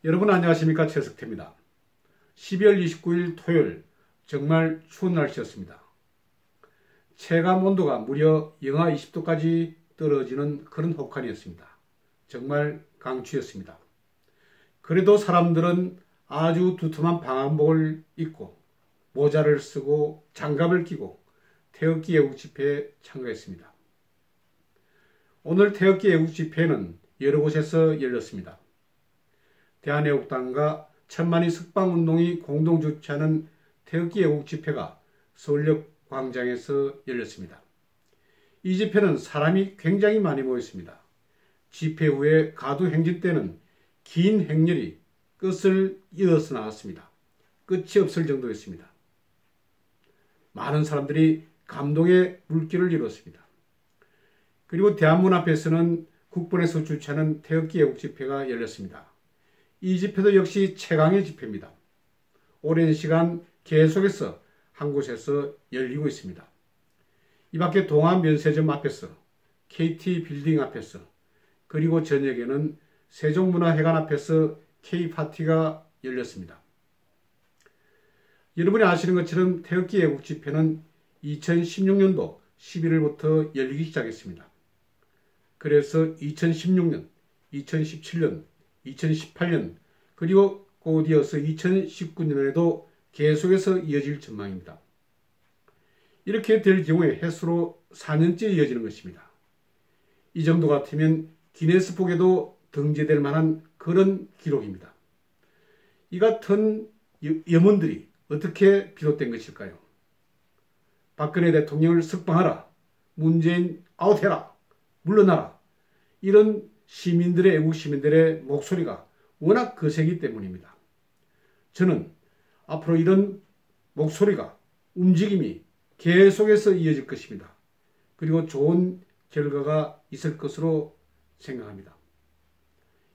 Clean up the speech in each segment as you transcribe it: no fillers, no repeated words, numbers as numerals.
여러분 안녕하십니까, 최석태입니다. 12월 29일 토요일, 정말 추운 날씨였습니다. 체감 온도가 무려 영하 20도까지 떨어지는 그런 혹한이었습니다. 정말 강추였습니다. 그래도 사람들은 아주 두툼한 방한복을 입고 모자를 쓰고 장갑을 끼고 태극기 애국 집회에 참가했습니다. 오늘 태극기 애국 집회는 여러 곳에서 열렸습니다. 대한애국당과 천만리 석방운동이 공동 주최하는 태극기 애국 집회가 서울역 광장에서 열렸습니다. 이 집회는 사람이 굉장히 많이 모였습니다. 집회 후에 가두 행진 때는 긴 행렬이 끝을 이어서 나왔습니다. 끝이 없을 정도였습니다. 많은 사람들이 감동의 물길을 이뤘습니다. 그리고 대한문 앞에서는 국본에서 주최하는 태극기 애국 집회가 열렸습니다. 이 집회도 역시 최강의 집회입니다. 오랜 시간 계속해서 한 곳에서 열리고 있습니다. 이 밖에 동아면세점 앞에서, KT 빌딩 앞에서, 그리고 저녁에는 세종문화회관 앞에서 K파티가 열렸습니다. 여러분이 아시는 것처럼 태극기 애국 집회는 2016년도 11월부터 열리기 시작했습니다. 그래서 2016년, 2017년, 2018년, 그리고 곧이어서 2019년에도 계속해서 이어질 전망입니다. 이렇게 될 경우에 해수로 4년째 이어지는 것입니다. 이 정도 같으면 기네스북에도 등재될 만한 그런 기록입니다. 이 같은 염원들이 어떻게 비롯된 것일까요? 박근혜 대통령을 석방하라, 문재인 아웃해라, 물러나라, 이런 시민들의, 애국 시민들의 목소리가 워낙 거세기 때문입니다. 저는 앞으로 이런 목소리가, 움직임이 계속해서 이어질 것입니다. 그리고 좋은 결과가 있을 것으로 생각합니다.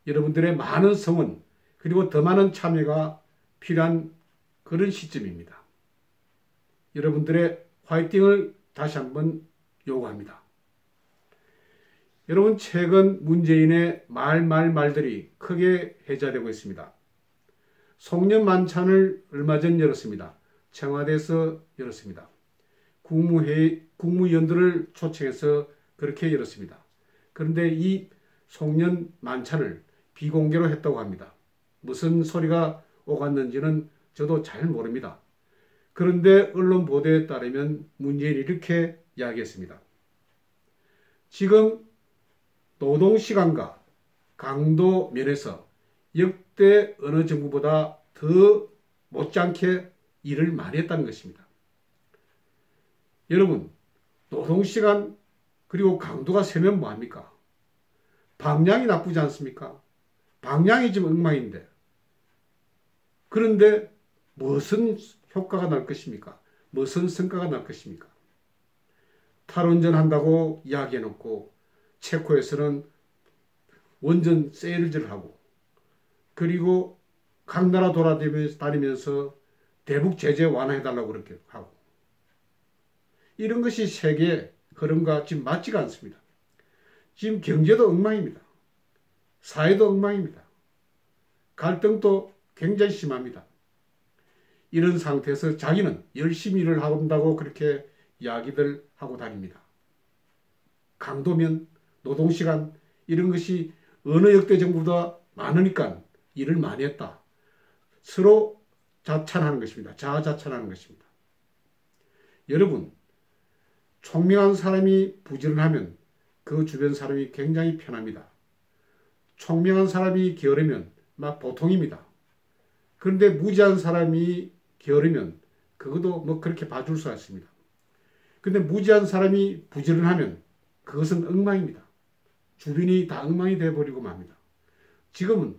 여러분들의 많은 성원, 그리고 더 많은 참여가 필요한 그런 시점입니다. 여러분들의 화이팅을 다시 한번 요구합니다. 여러분, 최근 문재인의 말들이 크게 회자되고 있습니다. 송년 만찬을 얼마 전 열었습니다. 청와대에서 열었습니다. 국무위원들을 초청해서 그렇게 열었습니다. 그런데 이 송년 만찬을 비공개로 했다고 합니다. 무슨 소리가 오갔는지는 저도 잘 모릅니다. 그런데 언론 보도에 따르면 문재인이 이렇게 이야기했습니다. 지금 노동시간과 강도 면에서 역대 어느 정부보다 더 못지않게 일을 많이 했다는 것입니다. 여러분, 노동시간 그리고 강도가 세면 뭐합니까? 방향이 나쁘지 않습니까? 방향이 지금 엉망인데. 그런데 무슨 효과가 날 것입니까? 무슨 성과가 날 것입니까? 탈원전한다고 이야기해놓고 체코에서는 원전 세일즈를 하고, 그리고 각 나라 돌아다니면서 대북 제재 완화해달라고 그렇게 하고, 이런 것이 세계의 흐름과 지금 맞지가 않습니다. 지금 경제도 엉망입니다. 사회도 엉망입니다. 갈등도 굉장히 심합니다. 이런 상태에서 자기는 열심히 일을 한다고 그렇게 이야기들 하고 다닙니다. 강도면, 노동시간, 이런 것이 어느 역대 정부보다 많으니까 일을 많이 했다. 서로 자찬하는 것입니다. 자아자찬하는 것입니다. 여러분, 총명한 사람이 부지런하면 그 주변 사람이 굉장히 편합니다. 총명한 사람이 게으르면 막 보통입니다. 그런데 무지한 사람이 게으르면 그것도 뭐 그렇게 봐줄 수가 있습니다. 그런데 무지한 사람이 부지런하면 그것은 엉망입니다. 주변이 다 엉망이 되어버리고 맙니다. 지금은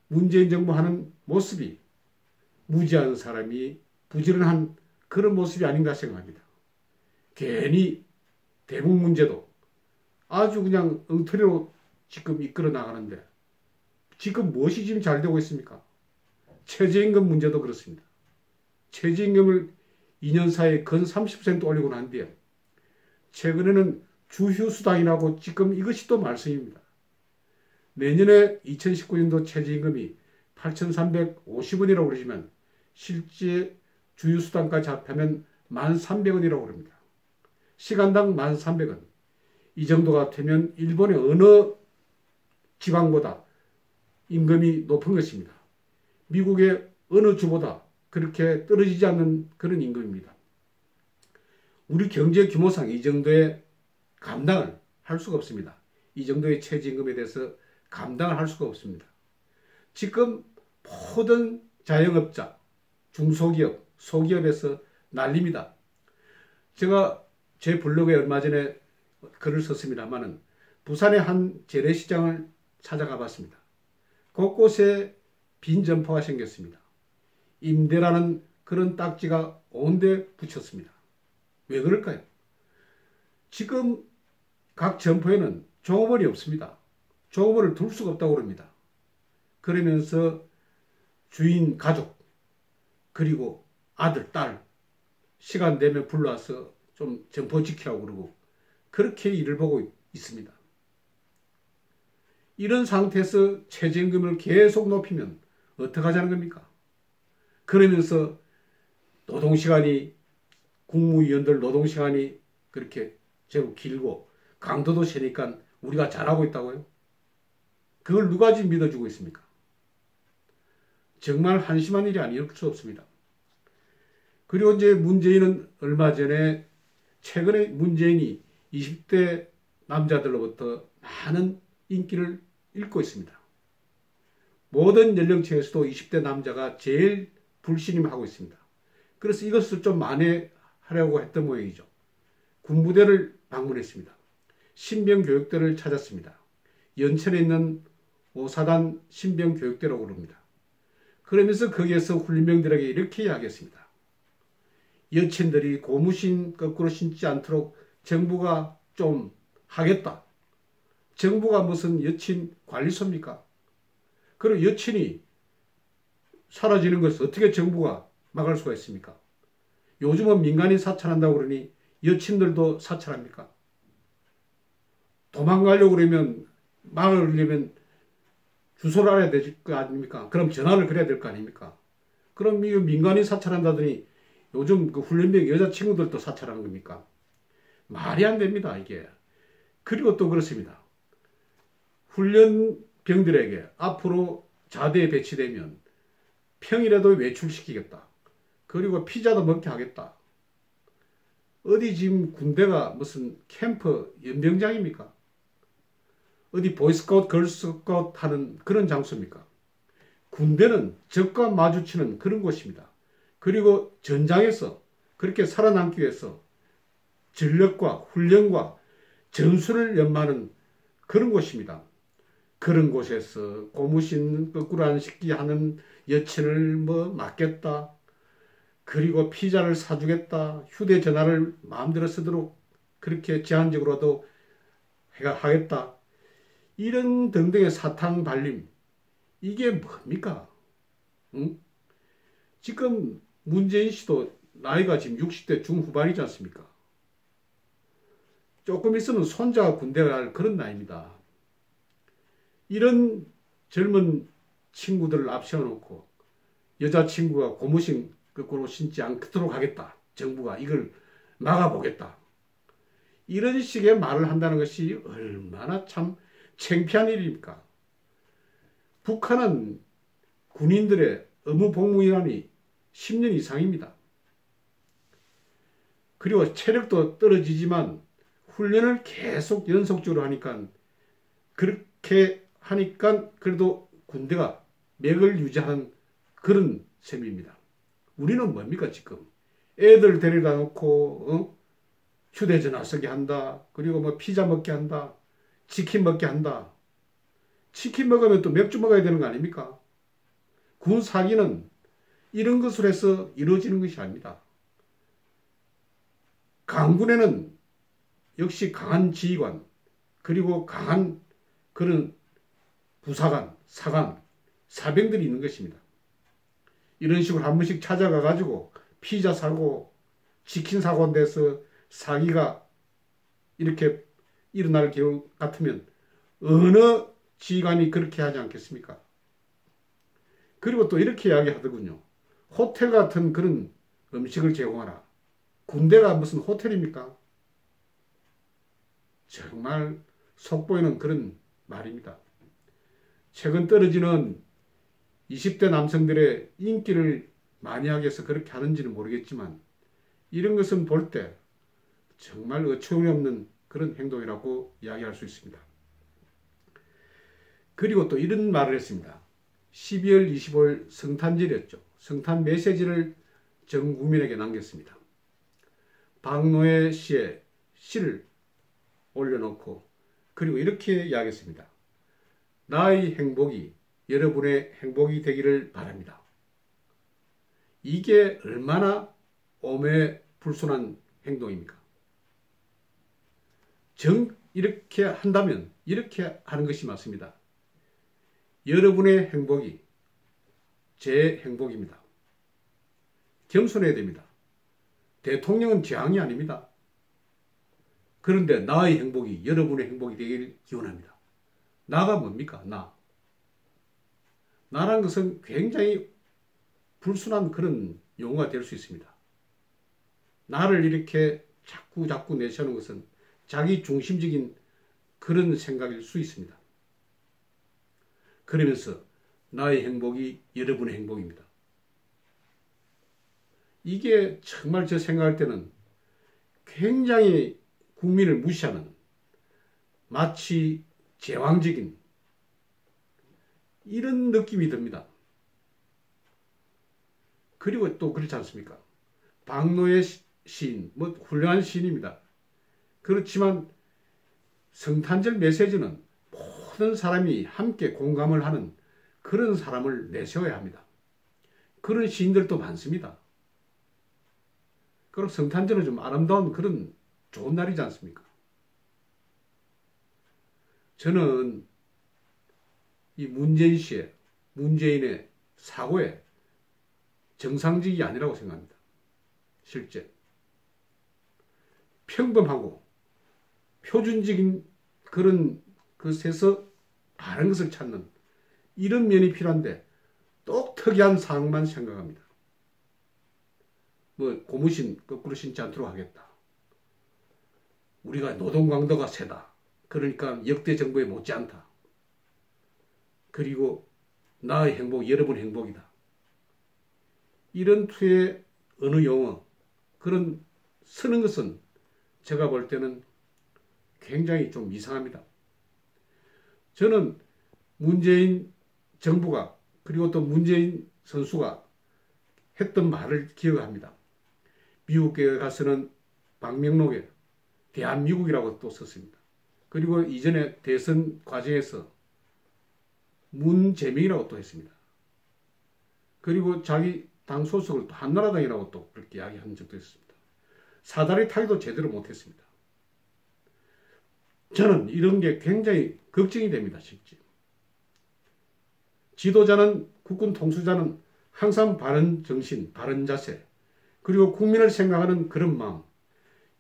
문재인 정부 하는 모습이 무지한 사람이 부지런한 그런 모습이 아닌가 생각합니다. 괜히 대북 문제도 아주 그냥 엉터리로 지금 이끌어 나가는데 지금 무엇이 지금 잘 되고 있습니까? 최저임금 문제도 그렇습니다. 최저임금을 2년 사이에 근 30% 올리고 난 뒤에 최근에는 주휴수당이라고 지금 이것이 또 말썽입니다. 내년에 2019년도 최저임금이 8,350원이라고 그러지만 실제 주유수단까지 합하면 1,300원이라고 그럽니다. 시간당 1,300원. 이 정도가 되면 일본의 어느 지방보다 임금이 높은 것입니다. 미국의 어느 주보다 그렇게 떨어지지 않는 그런 임금입니다. 우리 경제 규모상 이 정도의 감당을 할 수가 없습니다. 이 정도의 최저임금에 대해서 감당을 할 수가 없습니다. 지금 모든 자영업자, 중소기업, 소기업에서 난립니다. 제가 제 블로그에 얼마 전에 글을 썼습니다만은 부산의 한 재래시장을 찾아가 봤습니다. 곳곳에 빈 점포가 생겼습니다. 임대라는 그런 딱지가 온데 붙였습니다. 왜 그럴까요? 지금 각 점포에는 종업원이 없습니다. 종업원을 둘 수가 없다고 그럽니다. 그러면서 주인 가족 그리고 아들, 딸 시간 되면 불러와서 좀 점포 지키라고 그러고 그렇게 일을 보고 있습니다. 이런 상태에서 최저임금을 계속 높이면 어떡하자는 겁니까? 그러면서 노동시간이 국무위원들 노동시간이 그렇게 제법 길고 강도도 세니까 우리가 잘하고 있다고요? 그걸 누가 지금 믿어주고 있습니까? 정말 한심한 일이 아닐 수 없습니다. 그리고 이제 문재인은 얼마 전에 최근에 문재인이 20대 남자들로부터 많은 인기를 잃고 있습니다. 모든 연령층에서도 20대 남자가 제일 불신임하고 있습니다. 그래서 이것을 좀 만회하려고 했던 모양이죠. 군부대를 방문했습니다. 신병교육대를 찾았습니다. 연천에 있는 5사단 신병교육대라고 그럽니다. 그러면서 거기에서 훈련병들에게 이렇게 이야기했습니다. 여친들이 고무신 거꾸로 신지 않도록 정부가 좀 하겠다. 정부가 무슨 여친 관리소입니까? 그럼 여친이 사라지는 것을 어떻게 정부가 막을 수가 있습니까? 요즘은 민간인 사찰한다고 그러니 여친들도 사찰합니까? 도망가려고 그러면 막으려면 주소를 알아야 될 거 아닙니까? 그럼 전화를 그래야 될 거 아닙니까? 그럼 이 민간인 사찰한다더니 요즘 그 훈련병 여자친구들도 사찰하는 겁니까? 말이 안 됩니다, 이게. 그리고 또 그렇습니다. 훈련병들에게 앞으로 자대에 배치되면 평일에도 외출시키겠다. 그리고 피자도 먹게 하겠다. 어디 지금 군대가 무슨 캠프 연병장입니까? 어디 보이스카우트, 걸스카우트 하는 그런 장소입니까? 군대는 적과 마주치는 그런 곳입니다. 그리고 전장에서 그렇게 살아남기 위해서 전력과 훈련과 전술을 연마하는 그런 곳입니다. 그런 곳에서 고무신 거꾸로 안 씻기 하는 여친을 맡겠다. 그리고 피자를 사주겠다. 휴대전화를 마음대로 쓰도록 그렇게 제한적으로도 하겠다. 이런 등등의 사탕 발림. 이게 뭡니까? 응? 지금 문재인 씨도 나이가 지금 60대 중후반이지 않습니까? 조금 있으면 손자가 군대가 갈 그런 나이입니다. 이런 젊은 친구들을 앞세워놓고 여자친구가 고무신 거꾸로 신지 않도록 하겠다. 정부가 이걸 막아보겠다. 이런 식의 말을 한다는 것이 얼마나 참 창피한 일입니까? 북한은 군인들의 의무 복무기간이 10년 이상입니다. 그리고 체력도 떨어지지만 훈련을 계속 연속적으로 하니까 그렇게 하니까 그래도 군대가 맥을 유지하는 그런 셈입니다. 우리는 뭡니까 지금? 애들 데려다 놓고 휴대전화 쓰게 한다. 그리고 뭐 피자 먹게 한다. 치킨 먹게 한다. 치킨 먹으면 또 맥주 먹어야 되는 거 아닙니까? 군 사기는 이런 것으로 해서 이루어지는 것이 아닙니다. 강군에는 역시 강한 지휘관 그리고 강한 그런 부사관, 사관, 사병들이 있는 것입니다. 이런 식으로 한 번씩 찾아가 가지고 피자 사고 치킨 사고 돼서 사기가 이렇게 일어날 경우 같으면 어느 지휘관이 그렇게 하지 않겠습니까? 그리고 또 이렇게 이야기하더군요. 호텔 같은 그런 음식을 제공하라. 군대가 무슨 호텔입니까? 정말 속보이는 그런 말입니다. 최근 떨어지는 20대 남성들의 인기를 많이 하기 위해서 그렇게 하는지는 모르겠지만 이런 것은 볼 때 정말 어처구니 없는 그런 행동이라고 이야기할 수 있습니다. 그리고 또 이런 말을 했습니다. 12월 25일 성탄절이었죠. 성탄 메시지를 전 국민에게 남겼습니다. 박노해 씨의 시를 올려놓고 그리고 이렇게 이야기했습니다. 나의 행복이 여러분의 행복이 되기를 바랍니다. 이게 얼마나 오매불손한 행동입니까? 이렇게 한다면 이렇게 하는 것이 맞습니다. 여러분의 행복이 제 행복입니다. 겸손해야 됩니다. 대통령은 재앙이 아닙니다. 그런데 나의 행복이 여러분의 행복이 되길 기원합니다. 나가 뭡니까? 나란 것은 굉장히 불순한 그런 용어가 될 수 있습니다. 나를 이렇게 자꾸 내세우는 것은 자기 중심적인 그런 생각일 수 있습니다. 그러면서 나의 행복이 여러분의 행복입니다. 이게 정말 저 생각할 때는 굉장히 국민을 무시하는 마치 제왕적인 이런 느낌이 듭니다. 그리고 또 그렇지 않습니까? 박노해 시인, 훌륭한 시인입니다. 그렇지만 성탄절 메시지는 모든 사람이 함께 공감을 하는 그런 사람을 내세워야 합니다. 그런 시인들도 많습니다. 그럼 성탄절은 좀 아름다운 그런 좋은 날이지 않습니까? 저는 이 문재인의 사고에 정상적이 아니라고 생각합니다. 실제 평범하고 표준적인 그런 것에서 다른 것을 찾는 이런 면이 필요한데 또 특이한 사항만 생각합니다. 고무신 거꾸로 신지 않도록 하겠다. 우리가 노동 강도가 세다. 그러니까 역대 정부에 못지않다. 그리고 나의 행복, 여러분의 행복이다. 이런 투의 어느 용어, 그런 쓰는 것은 제가 볼 때는 굉장히 좀 이상합니다. 저는 문재인 정부가 그리고 또 문재인 선수가 했던 말을 기억합니다. 미국에 가서는 방명록에 대한미국이라고 또 썼습니다. 그리고 이전에 대선 과정에서 문재명이라고 또 했습니다. 그리고 자기 당 소속을 또 한나라당이라고 또 그렇게 이야기한 적도 있습니다. 사다리 타기도 제대로 못했습니다. 저는 이런 게 굉장히 걱정이 됩니다. 실제. 지도자는 국군 통수자는 항상 바른 정신, 바른 자세, 그리고 국민을 생각하는 그런 마음,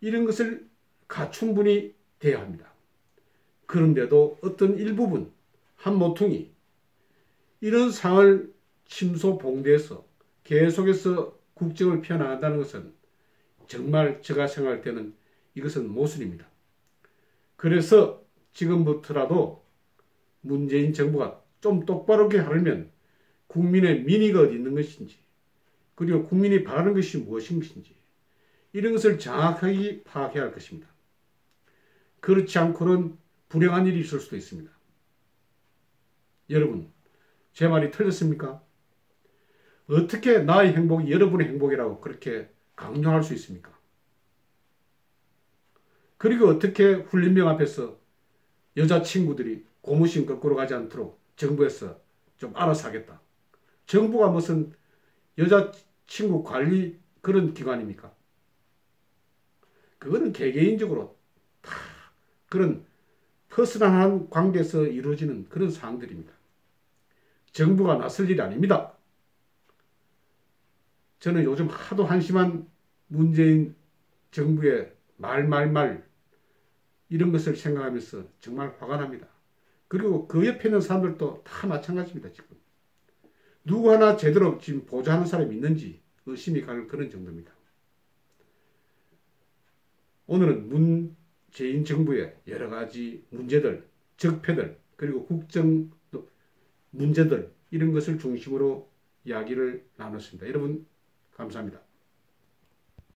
이런 것을 갖춘 분이 되어야 합니다. 그런데도 어떤 일부분, 한 모퉁이 이런 상을 침소봉대해서 계속해서 국정을 펴나간다는 것은 정말 제가 생각할 때는 이것은 모순입니다. 그래서 지금부터라도 문재인 정부가 좀 똑바르게 하려면 국민의 민의가 어디 있는 것인지, 그리고 국민이 바라는 것이 무엇인지 이런 것을 정확하게 파악해야 할 것입니다. 그렇지 않고는 불행한 일이 있을 수도 있습니다. 여러분, 제 말이 틀렸습니까? 어떻게 나의 행복이 여러분의 행복이라고 그렇게 강조할 수 있습니까? 그리고 어떻게 훈련병 앞에서 여자친구들이 고무신 거꾸로 가지 않도록 정부에서 좀 알아서 하겠다. 정부가 무슨 여자친구 관리 그런 기관입니까? 그거는 개개인적으로 다 그런 퍼스널한 관계에서 이루어지는 그런 사항들입니다. 정부가 나설 일이 아닙니다. 저는 요즘 하도 한심한 문재인 정부의 말 이런 것을 생각하면서 정말 화가 납니다. 그리고 그 옆에 있는 사람들도 다 마찬가지입니다. 지금 누구 하나 제대로 지금 보좌하는 사람이 있는지 의심이 가는 그런 정도입니다. 오늘은 문재인 정부의 여러 가지 문제들, 적폐들, 그리고 국정 문제들 이런 것을 중심으로 이야기를 나눴습니다. 여러분 감사합니다.